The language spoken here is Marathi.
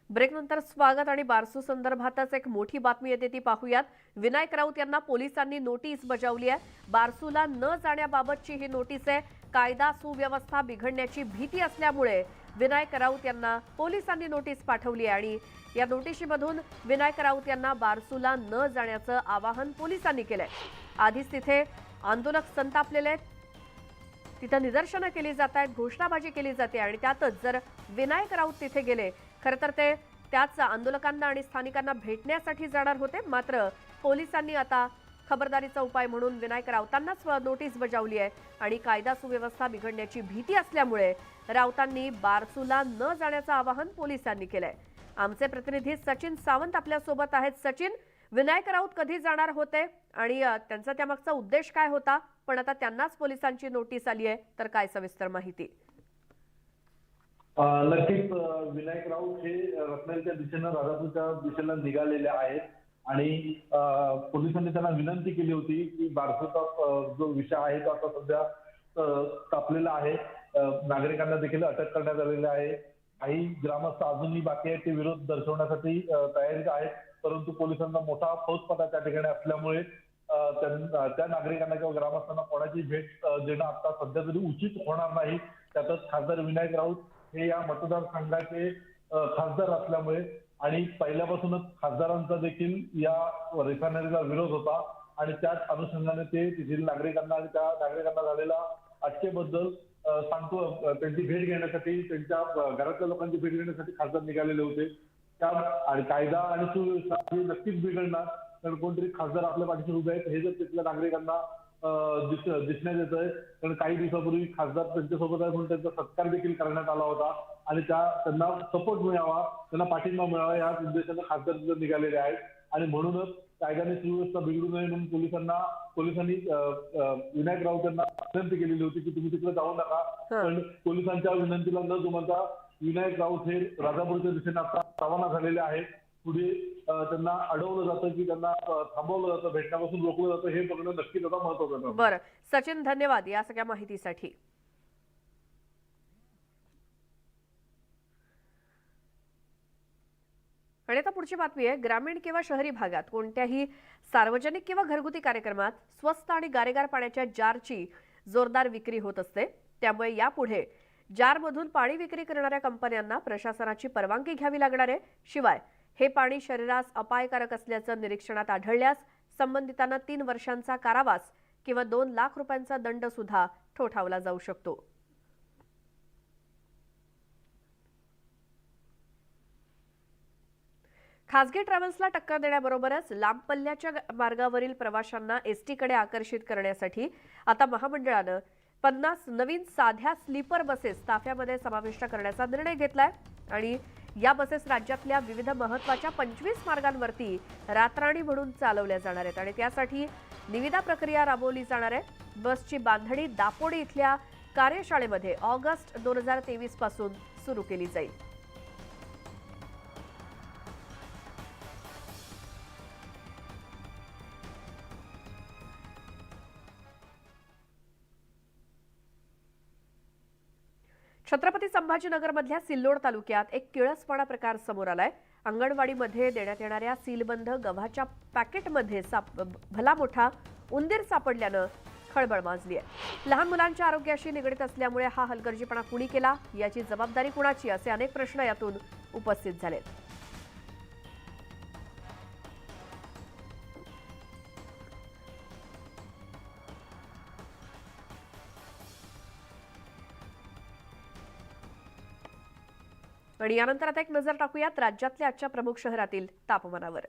ब्रेकनंतर स्वागत आणि बारसू संदर्भातच एक मोठी बातमी येते ती पाहूयात। विनायक राऊत यांना पोलिसांनी नोटीस बजावली आहे। बारसूला न जाण्याबाबतची ही नोटीस आहे। कायदा सुव्यवस्था बिघडण्याची भीती असल्यामुळे विनायक राऊत यांना पोलिसांनी नोटीस पाठवली आहे आणि या नोटिशीमधून विनायक राऊत यांना बारसूला न जाण्याचं आवाहन पोलिसांनी केलंय। आधीच तिथे आंदोलक संतापलेले आहेत, तिथे निदर्शनं केली जात आहेत, घोषणाबाजी केली जाते आणि त्यातच जर विनायक राऊत तिथे गेले, खरं तर ते त्याच आंदोलकांना आणि स्थानिकांना भेटण्यासाठी जाणार होते। मात्र पोलिसांनी आता खबरदारीचा उपाय म्हणून विनायक राऊतांनाच नोटीस बजावली आहे आणि कायदा सुव्यवस्था बिघडण्याची भीती असल्यामुळे राऊतांनी बारसूला न जाण्याचं आवाहन पोलिसांनी केलंय। आमचे प्रतिनिधी सचिन सावंत आपल्या सोबत आहेत। सचिन, विनायक राऊत कधी जाणार होते आणि त्यांचा त्यामागचा उद्देश काय होता, पण आता त्यांनाच पोलिसांची नोटीस आली आहे, तर काय सविस्तर माहिती? नक्कीच विनायक राऊत हे रत्नागिरीच्या दिशेनं राजापूरच्या दिशेला निघालेले आहेत आणि पोलिसांनी त्यांना विनंती केली होती की बारसूचा जो विषय आहे तो आता सध्या तापलेला आहे। नागरिकांना देखील अटक करण्यात आलेली आहे। काही ग्रामस्थ अजूनही बाकी आहेत, ते विरोध दर्शवण्यासाठी तयारीत आहेत, परंतु पोलिसांचा मोठा फौजफाटा त्या ठिकाणी असल्यामुळे त्या नागरिकांना किंवा ग्रामस्थांना कोणाची भेट देणं आता सध्या तरी उचित होणार नाही। त्यातच खासदार विनायक राऊत हे या मतदारसंघाचे खासदार असल्यामुळे आणि पहिल्यापासूनच खासदारांचा देखील या रिफायनरीला विरोध होता आणि त्याच अनुषंगाने ते तेथील नागरिकांना आणि त्या नागरिकांना झालेल्या अटकेबद्दल सांगतो त्यांची भेट घेण्यासाठी, त्यांच्या घरातल्या लोकांची भेट घेण्यासाठी खासदार निघालेले होते। त्या आणि कायदा आणि सुव्यवस्था नक्कीच बिघडणार, तर कोणतरी खासदार आपल्या पाठीशी उभे आहेत हे जर तिथल्या नागरिकांना दिसण्यात येत आहे। कारण काही दिवसापूर्वी खासदार त्यांच्यासोबत आहे म्हणून त्यांचा सत्कार देखील करण्यात आला होता आणि त्यांना सपोर्ट मिळावा, त्यांना पाठिंबा मिळावा या उद्देशाने खासदार तिथे निघालेले आहेत आणि म्हणूनच कायद्याने सुव्यवस्था बिघडू नये म्हणून पोलिसांनी विनायक राऊत यांना विनंती केलेली होती की तुम्ही तिकडे जाऊ नका। पण पोलिसांच्या विनंतीला न जुमानता विनायक राऊत हे राजापूरच्या दिशेने आता रवाना झालेले आहेत। पुढे त्यांना अडवलं जातं की त्यांना थांबवलं जातं, भेटण्यापासून रोखलं जातं, हे बघणं नक्कीच आता महत्त्वाचं आहे। बरं सचिन, धन्यवाद या सगळ्या माहितीसाठी। आणि आता पुढची बातमी आहे। ग्रामीण किंवा शहरी भागात कोणत्याही सार्वजनिक किंवा घरगुती कार्यक्रमात स्वस्त आणि गारेगार पाण्याच्या जारची जोरदार विक्री होत असते। त्यामुळे यापुढे जारमधून पाणी विक्री करणाऱ्या कंपन्यांना प्रशासनाची परवानगी घ्यावी लागणार आहे। शिवाय हे पाणी शरीरास अपायकारक असल्याचं निरीक्षणात आढळल्यास संबंधितांना 3 वर्षांचा कारावास किंवा 2 लाख रुपयांचा दंड सुद्धा ठोठावला जाऊ शकतो। खासगी ट्रॅव्हल्सला टक्कर देण्याबरोबरच लांब पल्ल्याच्या मार्गावरील प्रवाशांना एसटीकडे आकर्षित करण्यासाठी आता महामंडळानं 50 नवीन साध्या स्लीपर बसेस ताफ्यामध्ये समाविष्ट करण्याचा निर्णय घेतलाय आणि या बसेस राज्यातल्या विविध महत्त्वाच्या 25 मार्गांवरती रातराणी म्हणून चालवल्या जाणार आहेत आणि त्यासाठी निविदा प्रक्रिया राबवली जाणार आहे। बसची बांधणी दापोडी इथल्या कार्यशाळेमध्ये ऑगस्ट 2023 पासून सुरू केली जाईल। छत्रपती संभाजीनगरमधल्या सिल्लोड तालुक्यात एक किळसवाणा प्रकार समोर आलाय। अंगणवाडीमध्ये देण्यात येणाऱ्या सीलबंद गव्हाच्या पॅकेटमध्ये भला मोठा उंदीर सापडल्यानं खळबळ माजली आहे। लहान मुलांच्या आरोग्याशी निगडीत असल्यामुळे हा हलगर्जीपणा कुणी केला, याची जबाबदारी कुणाची, असे अनेक प्रश्न यातून उपस्थित झालेत। आणि यानंतर आता एक नजर टाकूयात राज्यातल्या आजच्या प्रमुख शहरातील तापमानावर।